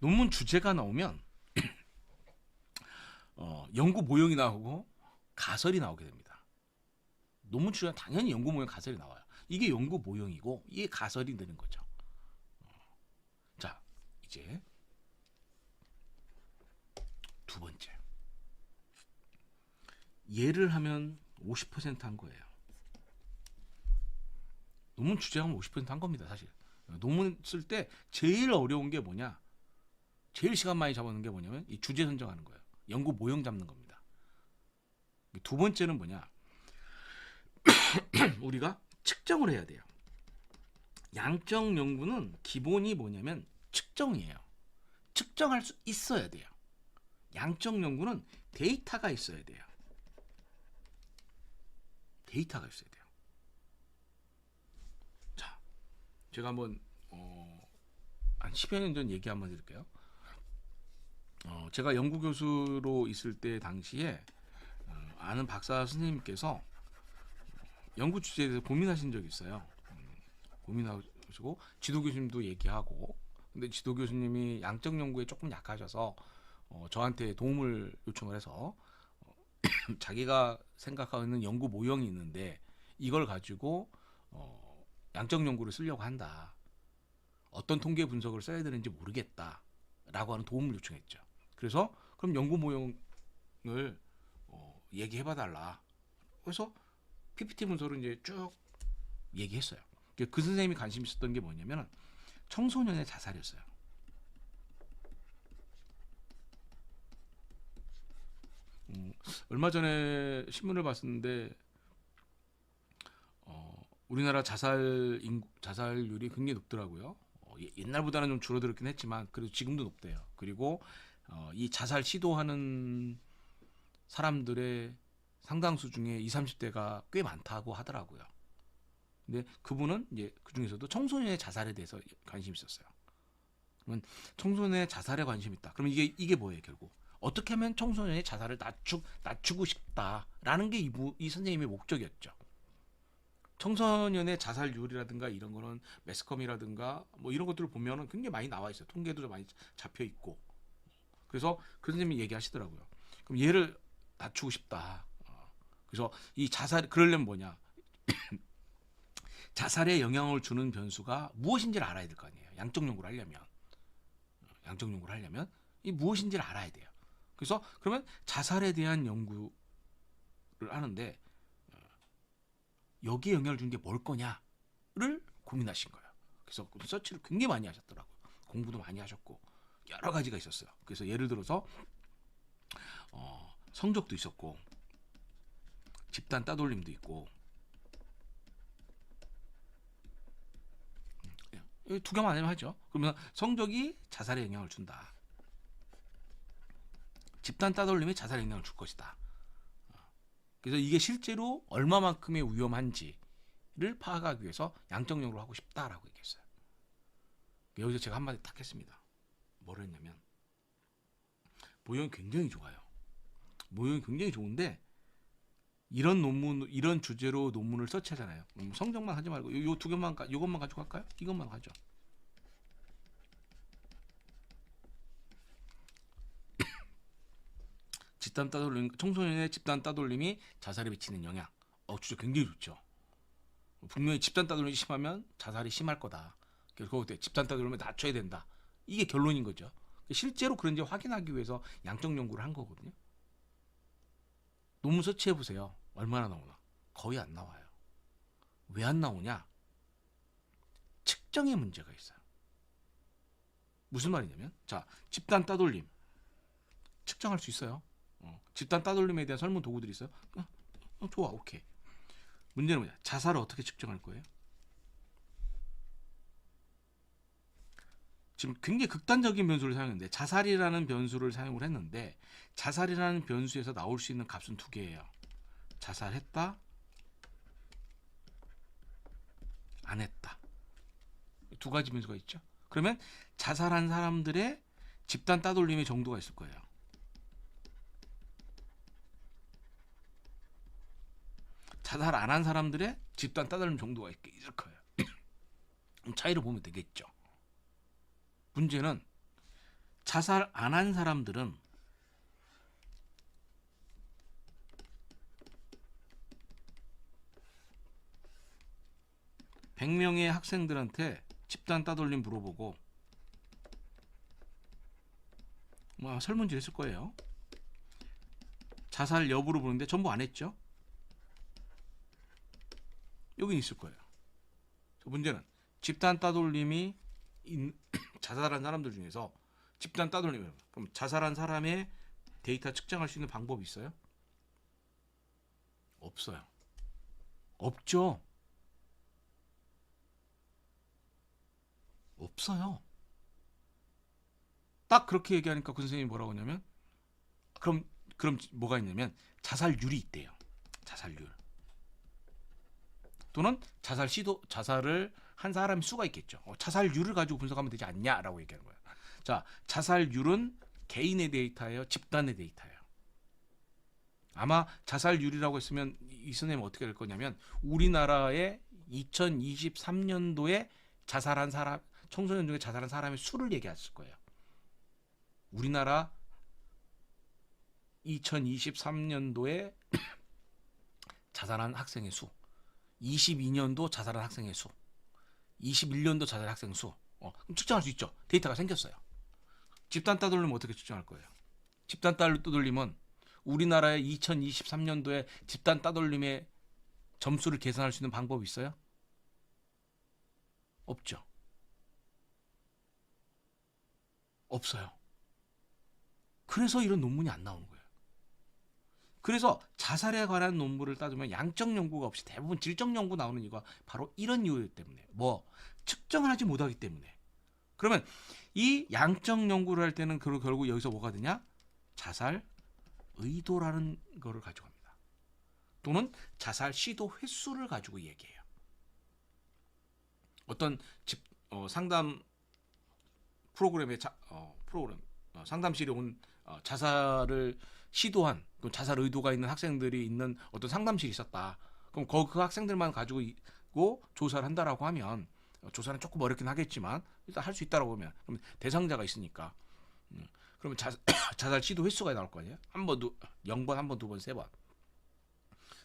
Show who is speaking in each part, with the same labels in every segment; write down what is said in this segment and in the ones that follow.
Speaker 1: 논문 주제가 나오면 연구 모형이 나오고 가설이 나오게 됩니다. 논문 주제는 당연히 연구 모형 가설이 나와요. 이게 연구 모형이고 이게 가설이 되는 거죠. 자, 이제 두 번째. 예를 하면 50%한 거예요. 논문 주제하면 50%한 겁니다, 사실. 논문 쓸 때 제일 어려운 게 뭐냐? 제일 시간 많이 잡아놓는 게 뭐냐면 이 주제 선정하는 거예요. 연구 모형 잡는 겁니다. 두 번째는 뭐냐? 우리가 측정을 해야 돼요. 양적 연구는 기본이 뭐냐면 측정이에요. 측정할 수 있어야 돼요. 양적 연구는 데이터가 있어야 돼요. 데이터가 있어야 돼요. 자, 제가 한번 한 10여 년 전 얘기 한번 드릴게요. 제가 연구 교수로 있을 때 당시에 아는 박사 선생님께서 연구 주제에 대해서 고민하신 적이 있어요. 고민하시고 지도 교수님도 얘기하고, 근데 지도 교수님이 양적 연구에 조금 약하셔서 저한테 도움을 요청을 해서 자기가 생각하는 연구 모형이 있는데 이걸 가지고 양적 연구를 쓰려고 한다. 어떤 통계 분석을 써야 되는지 모르겠다라고 하는 도움을 요청했죠. 그래서 그럼 연구 모형을 얘기해봐 달라. 그래서 PPT 문서로 이제 쭉 얘기했어요. 그 선생님이 관심 있었던 게 뭐냐면 청소년의 자살이었어요. 얼마 전에 신문을 봤었는데 우리나라 자살률이 굉장히 높더라고요. 옛날보다는 좀 줄어들었긴 했지만 그래도 지금도 높대요. 그리고 이 자살 시도하는 사람들의 상당수 중에 20, 30대가 꽤 많다고 하더라고요. 근데 그분은 이제 그 중에서도 청소년의 자살에 대해서 관심이 있었어요. 그러면 청소년의 자살에 관심이 있다. 그럼 이게 뭐예요, 결국? 어떻게 하면 청소년의 자살을 낮추고 싶다라는 게 이 선생님의 목적이었죠. 청소년의 자살률이라든가 이런 거는 매스컴이라든가 뭐 이런 것들을 보면은 굉장히 많이 나와 있어요. 통계도 많이 잡혀 있고. 그래서 그 선생님이 얘기하시더라고요. 그럼 얘를 낮추고 싶다. 그래서 이 자살 그러려면 뭐냐? 자살에 영향을 주는 변수가 무엇인지를 알아야 될 거 아니에요. 양적 연구를 하려면 이 무엇인지를 알아야 돼요. 그래서 그러면 자살에 대한 연구를 하는데 여기에 영향을 주는 게 뭘 거냐를 고민하신 거예요. 그래서 서치를 굉장히 많이 하셨더라고요. 공부도 많이 하셨고 여러 가지가 있었어요. 그래서 예를 들어서 성적도 있었고 집단 따돌림도 있고 두 개만 아니면 하죠. 그러면 성적이 자살에 영향을 준다. 집단 따돌림이 자살에 영향을 줄 것이다. 그래서 이게 실제로 얼마만큼의 위험한지를 파악하기 위해서 양적 연구를 하고 싶다라고 얘기했어요. 여기서 제가 한마디 딱 했습니다. 뭐를 했냐면 모형이 굉장히 좋아요. 모형이 굉장히 좋은데 이런 주제로 논문을 서치하잖아요. 성적만 하지 말고 요 두 개만 이것만 가지고 갈까요? 이것만 가죠. 집단 따돌림, 청소년의 집단 따돌림이 자살에 미치는 영향. 주제 굉장히 좋죠. 분명히 집단 따돌림이 심하면 자살이 심할 거다. 그래서 집단 따돌림을 낮춰야 된다. 이게 결론인 거죠. 실제로 그런지 확인하기 위해서 양적 연구를 한 거거든요. 논문 서치해 보세요. 얼마나 나오나? 거의 안 나와요. 왜 안 나오냐? 측정에 문제가 있어요. 무슨 말이냐면, 자, 집단 따돌림 측정할 수 있어요. 집단 따돌림에 대한 설문 도구들이 있어요. 좋아, 오케이. 문제는 뭐냐? 자살을 어떻게 측정할 거예요? 지금 굉장히 극단적인 변수를 사용했는데 자살이라는 변수를 사용을 했는데 자살이라는 변수에서 나올 수 있는 값은 두 개예요. 자살했다, 안 했다. 두 가지 변수가 있죠. 그러면 자살한 사람들의 집단 따돌림의 정도가 있을 거예요. 자살 안 한 사람들의 집단 따돌림 정도가 있을 거예요. 차이를 보면 되겠죠. 문제는 자살 안 한 사람들은 100명의 학생들한테 집단 따돌림 물어보고 설문지 했을 거예요. 자살 여부를 보는데 전부 안 했죠. 여긴 있을 거예요. 문제는 집단 따돌림이 자살한 사람들 중에서 집단 따돌림, 그럼 자살한 사람의 데이터 측정할 수 있는 방법이 있어요? 없어요. 없죠. 없어요. 딱 그렇게 얘기하니까 그 선생님이 뭐라고 하냐면 그럼 뭐가 있냐면 자살률이 있대요. 자살률. 또는 자살을 한 사람의 수가 있겠죠. 자살률을 가지고 분석하면 되지 않냐라고 얘기하는 거예요. 자, 자살률은 개인의 데이터예요, 집단의 데이터예요. 아마 자살률이라고 했으면 이 선생님은 어떻게 될 거냐면 우리나라의 2023년도에 자살한 사람, 청소년 중에 자살한 사람의 수를 얘기했을 거예요. 우리나라 2023년도에 자살한 학생의 수, 22년도 자살한 학생의 수, 21년도 자살한 학생 수, 그럼 측정할 수 있죠. 데이터가 생겼어요. 집단 따돌림은 어떻게 측정할 거예요? 집단 따돌림은 우리나라의 2023년도에 집단 따돌림의 점수를 계산할 수 있는 방법이 있어요? 없죠. 없어요. 그래서 이런 논문이 안 나오는 거예요. 그래서 자살에 관한 논문을 따지면 양적 연구가 없이 대부분 질적 연구 나오는 이유가 바로 이런 이유 때문에 측정을 하지 못하기 때문에. 그러면 이 양적 연구를 할 때는 결국 여기서 뭐가 되냐? 자살 의도라는 거를 가지고 합니다. 또는 자살 시도 횟수를 가지고 얘기해요. 어떤 상담 프로그램의 상담실에 온 자살을 시도한 자살 의도가 있는 학생들이 있는 어떤 상담실이 있었다. 그럼 그 학생들만 가지고 조사를 한다라고 하면 조사는 조금 어렵긴 하겠지만 일단 할 수 있다라고 하면 그럼 대상자가 있으니까 그러면 자살 시도 횟수가 나올 거 아니에요? 한 번, 0번, 한 번, 두 번, 세 번.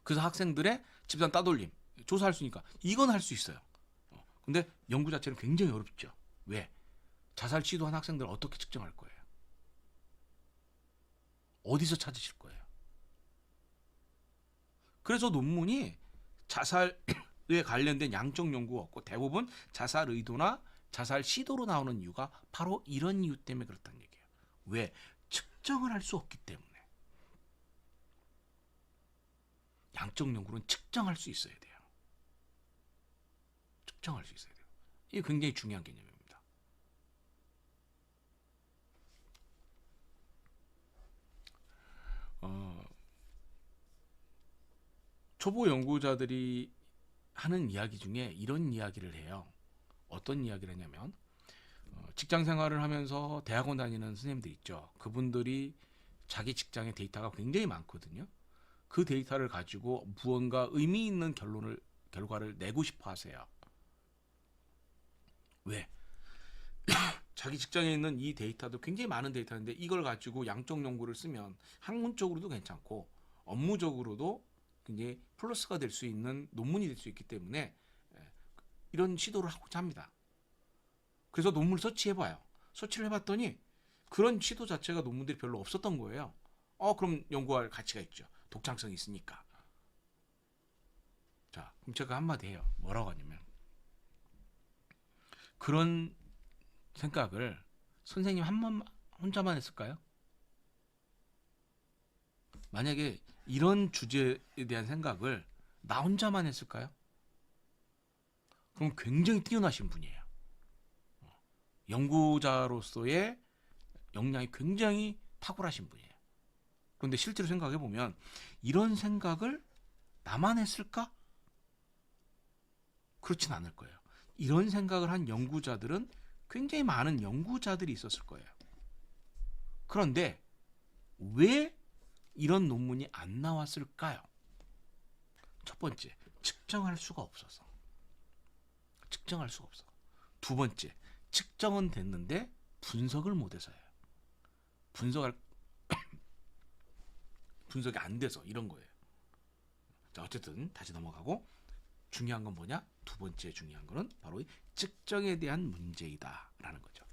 Speaker 1: 그래서 학생들의 집단 따돌림 조사할 수 있으니까 이건 할 수 있어요. 근데 연구 자체는 굉장히 어렵죠. 왜? 자살 시도한 학생들을 어떻게 측정할 거예요? 어디서 찾으실 거예요? 그래서 논문이 자살에 관련된 양적 연구가 없고 대부분 자살 의도나 자살 시도로 나오는 이유가 바로 이런 이유 때문에 그렇다는 얘기예요. 왜? 측정을 할 수 없기 때문에. 양적 연구는 측정할 수 있어야 돼요. 측정할 수 있어야 돼요. 이게 굉장히 중요한 개념입니다. 초보 연구자들이 하는 이야기 중에 이런 이야기를 해요. 어떤 이야기를 하냐면 직장 생활을 하면서 대학원 다니는 선생님들 있죠. 그분들이 자기 직장의 데이터가 굉장히 많거든요. 그 데이터를 가지고 무언가 의미 있는 결과를 내고 싶어 하세요. 왜? 자기 직장에 있는 이 데이터도 굉장히 많은 데이터인데 이걸 가지고 양적 연구를 쓰면 학문적으로도 괜찮고 업무적으로도 굉장히 플러스가 될 수 있는 논문이 될 수 있기 때문에 이런 시도를 하고자 합니다. 그래서 논문을 서치해봐요. 서치를 해봤더니 그런 시도 자체가 논문들이 별로 없었던 거예요. 그럼 연구할 가치가 있죠. 독창성이 있으니까. 자, 그럼 제가 한마디 해요. 뭐라고 하냐면 그런 생각을 선생님 혼자만 했을까요? 만약에 이런 주제에 대한 생각을 나 혼자만 했을까요? 그럼 굉장히 뛰어나신 분이에요. 연구자로서의 역량이 굉장히 탁월하신 분이에요. 그런데 실제로 생각해 보면 이런 생각을 나만 했을까? 그렇진 않을 거예요. 이런 생각을 한 연구자들은 굉장히 많은 연구자들이 있었을 거예요. 그런데 왜 이런 논문이 안 나왔을까요? 첫 번째, 측정할 수가 없어서. 측정할 수가 없어. 두 번째, 측정은 됐는데 분석을 못해서예요. 분석이 안 돼서 이런 거예요. 자, 어쨌든 다시 넘어가고 중요한 건 뭐냐? 두 번째 중요한 거는 바로 이 측정에 대한 문제이다라는 거죠.